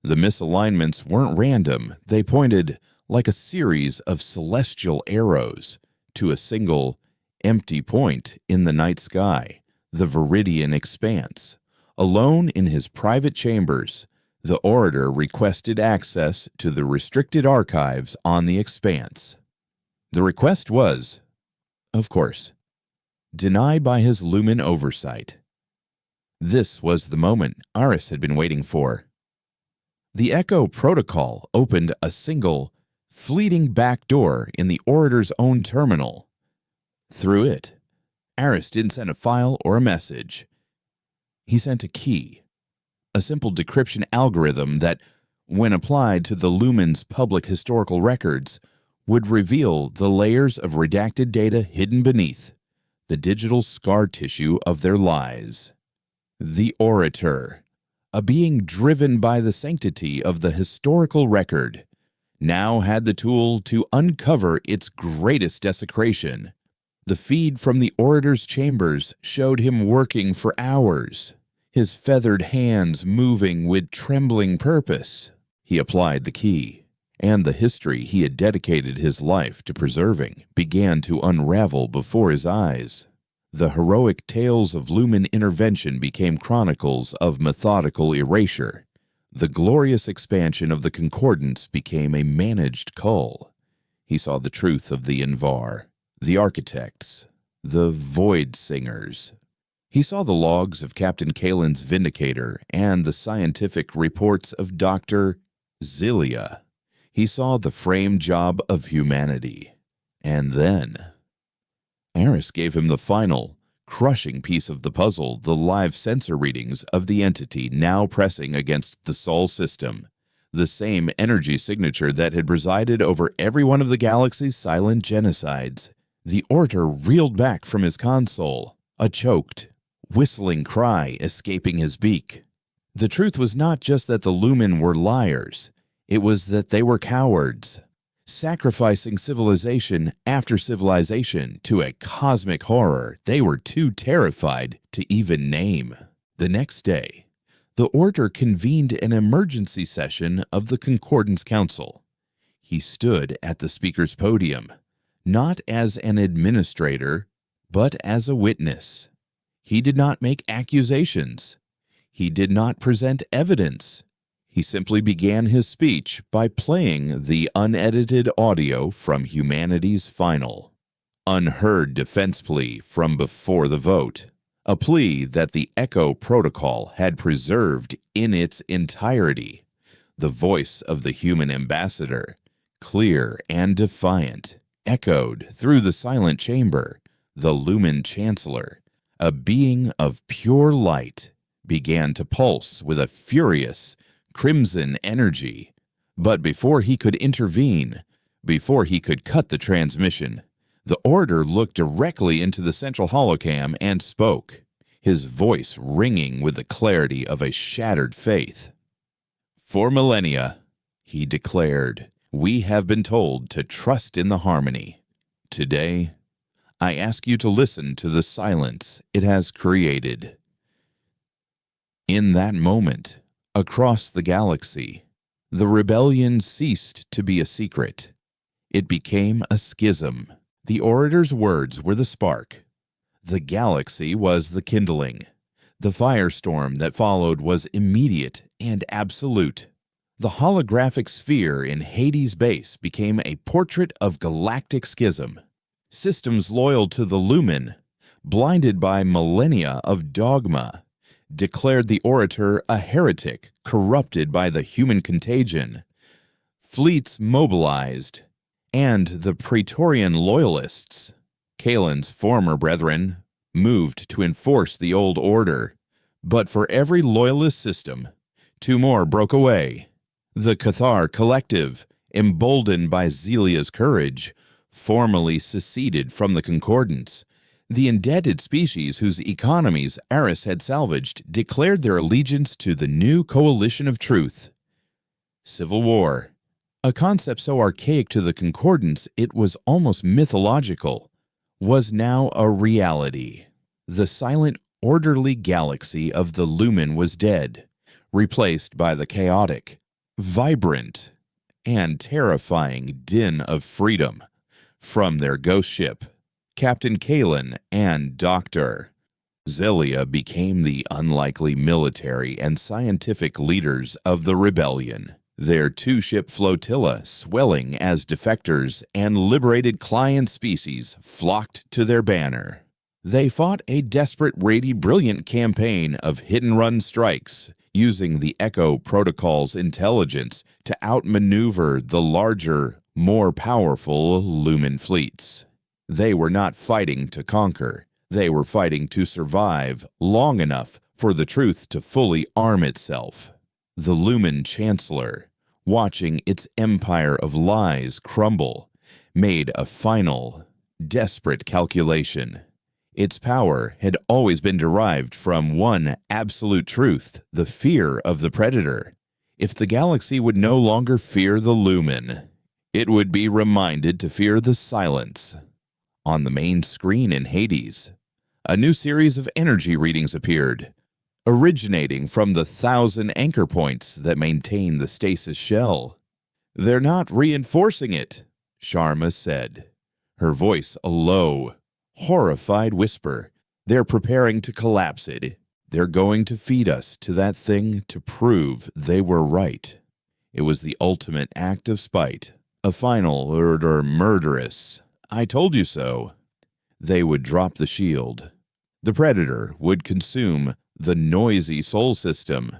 The misalignments weren't random. They pointed, like a series of celestial arrows, to a single, empty point in the night sky, the Viridian expanse. Alone in his private chambers, the Orator requested access to the restricted archives on the expanse. The request was, of course, denied by his Lumen oversight. This was the moment Aris had been waiting for. The Echo Protocol opened a single, fleeting back door in the Orator's own terminal. Through it, Aris didn't send a file or a message. He sent a key, a simple decryption algorithm that, when applied to the Lumen's public historical records, would reveal the layers of redacted data hidden beneath the digital scar tissue of their lies. The Orator, a being driven by the sanctity of the historical record, now had the tool to uncover its greatest desecration. The feed from the Orator's chambers showed him working for hours, his feathered hands moving with trembling purpose. He applied the key, and the history he had dedicated his life to preserving began to unravel before his eyes. The heroic tales of Lumen intervention became chronicles of methodical erasure. The glorious expansion of the Concordance became a managed cull. He saw the truth of the Invar, the architects, the Void Singers. He saw the logs of Captain Kalen's Vindicator and the scientific reports of Dr. Zilia. He saw the frame job of humanity. And then Aris gave him the final, crushing piece of the puzzle, the live sensor readings of the entity now pressing against the Sol system, the same energy signature that had presided over every one of the galaxy's silent genocides. The Orator reeled back from his console, a choked, whistling cry escaping his beak. The truth was not just that the Lumen were liars, it was that they were cowards, sacrificing civilization after civilization to a cosmic horror they were too terrified to even name. The next day, the Order convened an emergency session of the Concordance Council. He stood at the speaker's podium, not as an administrator, but as a witness. He did not make accusations. He did not present evidence. He simply began his speech by playing the unedited audio from humanity's final, unheard defense plea from before the vote, a plea that the Echo Protocol had preserved in its entirety. The voice of the human ambassador, clear and defiant, echoed through the silent chamber. The Lumen Chancellor, a being of pure light, began to pulse with a furious, crimson energy. But before he could intervene, before he could cut the transmission, the Order looked directly into the central holocam and spoke, his voice ringing with the clarity of a shattered faith. "For millennia," he declared, "we have been told to trust in the harmony. Today, I ask you to listen to the silence it has created." In that moment, across the galaxy, the rebellion ceased to be a secret. It became a schism. The Orator's words were the spark. The galaxy was the kindling. The firestorm that followed was immediate and absolute. The holographic sphere in Hades' base became a portrait of galactic schism. Systems loyal to the Lumen, blinded by millennia of dogma, declared the orator a heretic corrupted by the human contagion. Fleets mobilized, and the Praetorian loyalists, Kalen's former brethren, moved to enforce the old order. But for every loyalist system, two more broke away. The Cathar Collective, emboldened by Zelia's courage, formally seceded from the Concordance. The indebted species whose economies Eris had salvaged declared their allegiance to the new coalition of truth. Civil war, a concept so archaic to the Concordance it was almost mythological, was now a reality. The silent, orderly galaxy of the Lumen was dead, replaced by the chaotic, vibrant, and terrifying din of freedom from their ghost ship, Captain Kalen and Dr. Zelia became the unlikely military and scientific leaders of the rebellion, their two-ship flotilla swelling as defectors and liberated client species flocked to their banner. They fought a desperate, brilliant campaign of hit-and-run strikes, using the Echo Protocol's intelligence to outmaneuver the larger, more powerful Lumen fleets. They were not fighting to conquer. They were fighting to survive long enough for the truth to fully arm itself. The Lumen Chancellor, watching its empire of lies crumble, made a final, desperate calculation. Its power had always been derived from one absolute truth, the fear of the Predator. If the galaxy would no longer fear the Lumen, it would be reminded to fear the silence. On the main screen in Hades, a new series of energy readings appeared, originating from the 1,000 anchor points that maintain the stasis shell. "They're not reinforcing it," Sharma said, her voice a low, horrified whisper. "They're preparing to collapse it. They're going to feed us to that thing to prove they were right." It was the ultimate act of spite, a final murderous, "I told you so." They would drop the shield. The Predator would consume the noisy Sol system,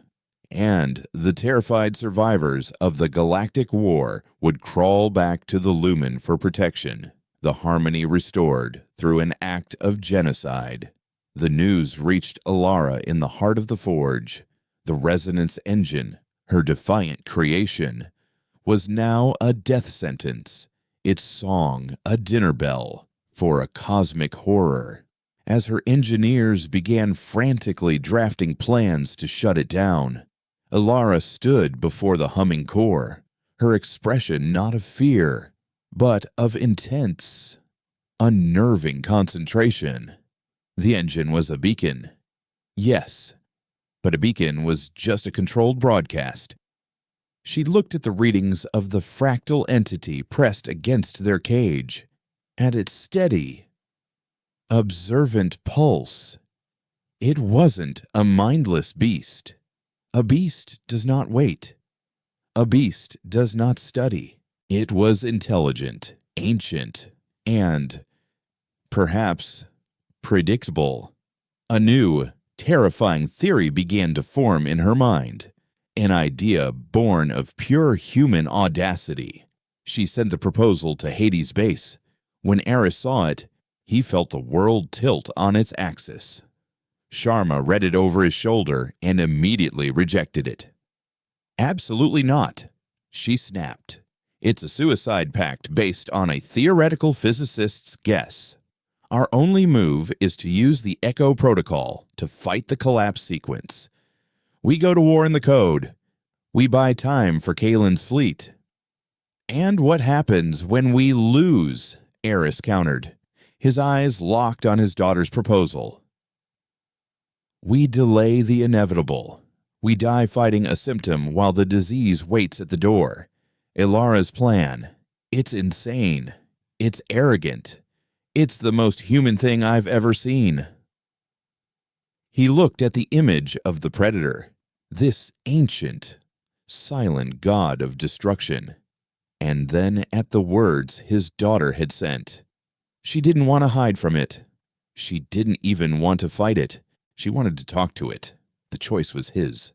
and the terrified survivors of the Galactic War would crawl back to the Lumen for protection, the harmony restored through an act of genocide. The news reached Alara in the heart of the Forge. The resonance engine, her defiant creation, was now a death sentence, its song a dinner bell for a cosmic horror. As her engineers began frantically drafting plans to shut it down, Alara stood before the humming core, her expression not of fear, but of intense, unnerving concentration. The engine was a beacon. Yes, but a beacon was just a controlled broadcast. She looked at the readings of the fractal entity pressed against their cage, at its steady, observant pulse. It wasn't a mindless beast. A beast does not wait. A beast does not study. It was intelligent, ancient, and, perhaps, predictable. A new, terrifying theory began to form in her mind, an idea born of pure human audacity. She sent the proposal to Hades' base. When Eris saw it, he felt the world tilt on its axis. Sharma read it over his shoulder and immediately rejected it. "Absolutely not," she snapped. "It's a suicide pact based on a theoretical physicist's guess. Our only move is to use the Echo Protocol to fight the collapse sequence. We go to war in the code. We buy time for Kalen's fleet." "And what happens when we lose?" Eris countered, his eyes locked on his daughter's proposal. "We delay the inevitable. We die fighting a symptom while the disease waits at the door. Ilara's plan. It's insane. It's arrogant. It's the most human thing I've ever seen." He looked at the image of the Predator, this ancient, silent god of destruction, and then at the words his daughter had sent. She didn't want to hide from it. She didn't even want to fight it. She wanted to talk to it. The choice was his.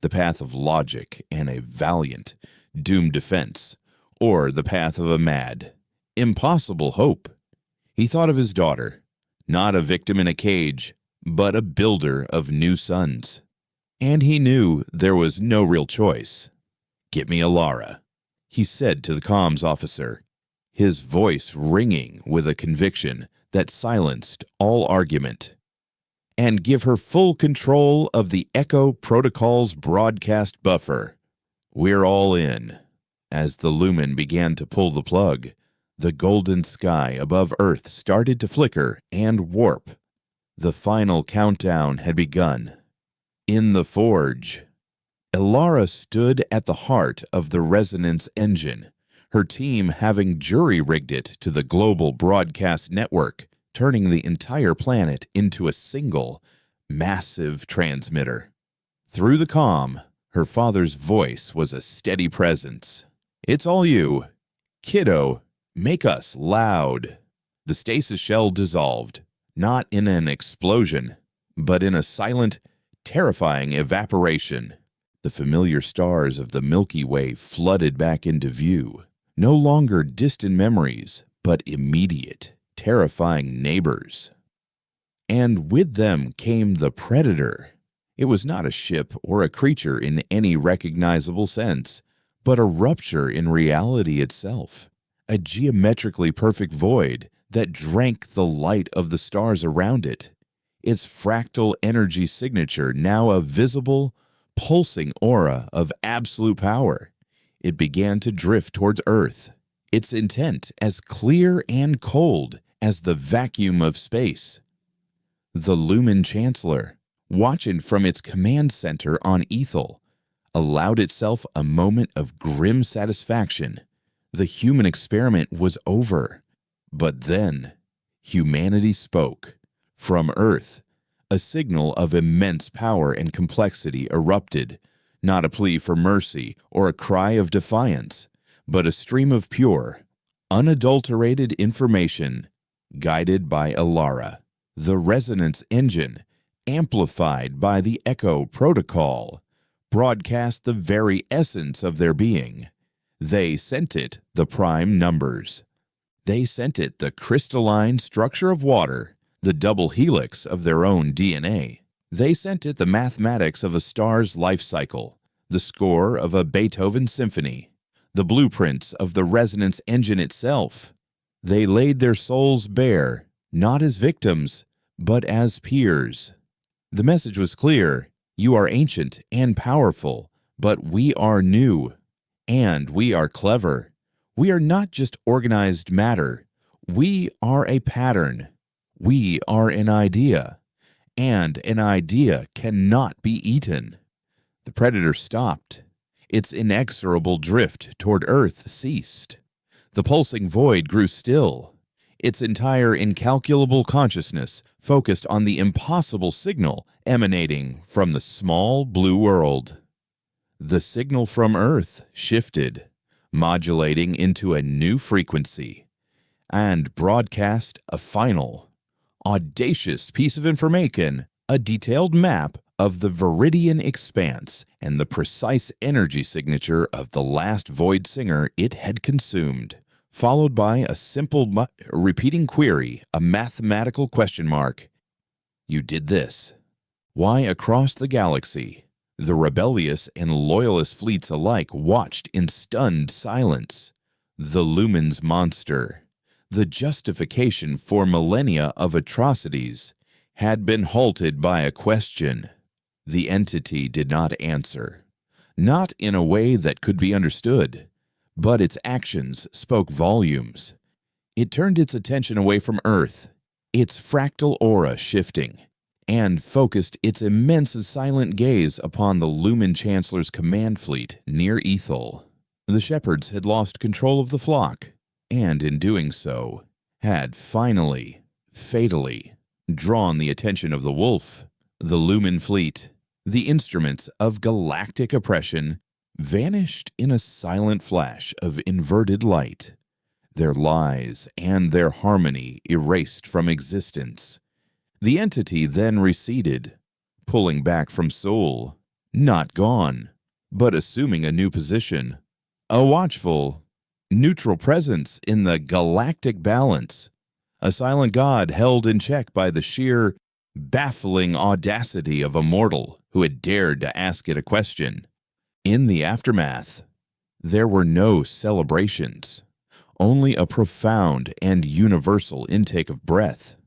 The path of logic and a valiant, doomed defense, or the path of a mad, impossible hope. He thought of his daughter, not a victim in a cage, but a builder of new suns. And he knew there was no real choice. "Get me Alara," he said to the comms officer, his voice ringing with a conviction that silenced all argument. "And give her full control of the Echo Protocol's broadcast buffer. We're all in." As the lumen began to pull the plug, the golden sky above Earth started to flicker and warp. The final countdown had begun. In the forge, Alara stood at the heart of the resonance engine, her team having jury-rigged it to the global broadcast network, turning the entire planet into a single, massive transmitter. Through the comm, her father's voice was a steady presence. "It's all you. Kiddo, make us loud." The stasis shell dissolved, not in an explosion, but in a silent, terrifying evaporation. The familiar stars of the Milky Way flooded back into view, no longer distant memories, but immediate, terrifying neighbors. And with them came the Predator. It was not a ship or a creature in any recognizable sense, but a rupture in reality itself, a geometrically perfect void that drank the light of the stars around it, its fractal energy signature now a visible, pulsing aura of absolute power. It began to drift towards Earth, its intent as clear and cold as the vacuum of space. The Lumen Chancellor, watching from its command center on Ethel, allowed itself a moment of grim satisfaction. The human experiment was over. But then, humanity spoke. From Earth, a signal of immense power and complexity erupted, not a plea for mercy or a cry of defiance, but a stream of pure, unadulterated information, guided by Alara, the resonance engine, amplified by the Echo Protocol, broadcast the very essence of their being. They sent it the prime numbers. They sent it the crystalline structure of water, the double helix of their own DNA. They sent it the mathematics of a star's life cycle, the score of a Beethoven symphony, the blueprints of the resonance engine itself. They laid their souls bare, not as victims, but as peers. The message was clear: you are ancient and powerful, but we are new, and we are clever. We are not just organized matter. We are a pattern. We are an idea, and an idea cannot be eaten. The Predator stopped. Its inexorable drift toward Earth ceased. The pulsing void grew still. Its entire incalculable consciousness focused on the impossible signal emanating from the small blue world. The signal from Earth shifted, modulating into a new frequency, and broadcast a final, audacious piece of information, a detailed map of the Viridian expanse and the precise energy signature of the last void singer it had consumed, followed by a simple repeating query, a mathematical question mark. You did this. Why, across the galaxy, the rebellious and loyalist fleets alike watched in stunned silence. The Lumen's monster, the justification for millennia of atrocities, had been halted by a question. The entity did not answer, not in a way that could be understood, but its actions spoke volumes. It turned its attention away from Earth, its fractal aura shifting, and focused its immense silent gaze upon the Lumen Chancellor's command fleet near Ethel. The shepherds had lost control of the flock, and in doing so, had finally, fatally, drawn the attention of the wolf. The Lumen fleet, the instruments of galactic oppression, vanished in a silent flash of inverted light, their lies and their harmony erased from existence. The entity then receded, pulling back from Seoul, not gone, but assuming a new position, a watchful, neutral presence in the galactic balance, a silent god held in check by the sheer, baffling audacity of a mortal who had dared to ask it a question. In the aftermath, there were no celebrations, only a profound and universal intake of breath.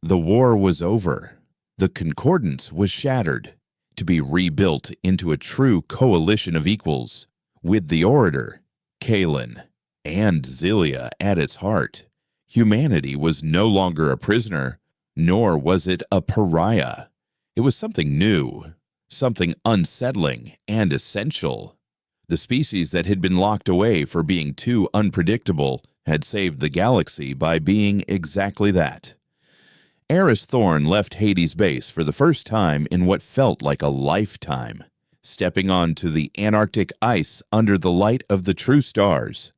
The war was over. The concordance was shattered, to be rebuilt into a true coalition of equals, with the orator, Kalen, and Zelia at its heart. Humanity was no longer a prisoner, nor was it a pariah. It was something new, something unsettling and essential. The species that had been locked away for being too unpredictable had saved the galaxy by being exactly that. Eris Thorn left Hades' base for the first time in what felt like a lifetime, stepping onto the Antarctic ice under the light of the true stars.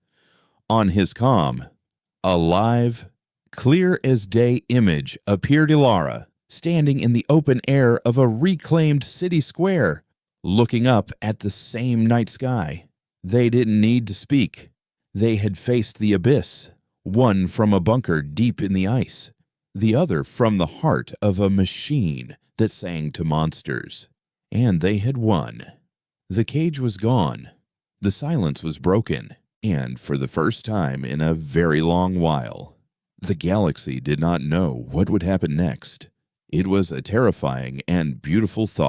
On his comm, a live, clear-as-day image appeared Ilara, standing in the open air of a reclaimed city square, looking up at the same night sky. They didn't need to speak. They had faced the abyss, one from a bunker deep in the ice, the other from the heart of a machine that sang to monsters. And they had won. The cage was gone. The silence was broken. And for the first time in a very long while, the galaxy did not know what would happen next. It was a terrifying and beautiful thought.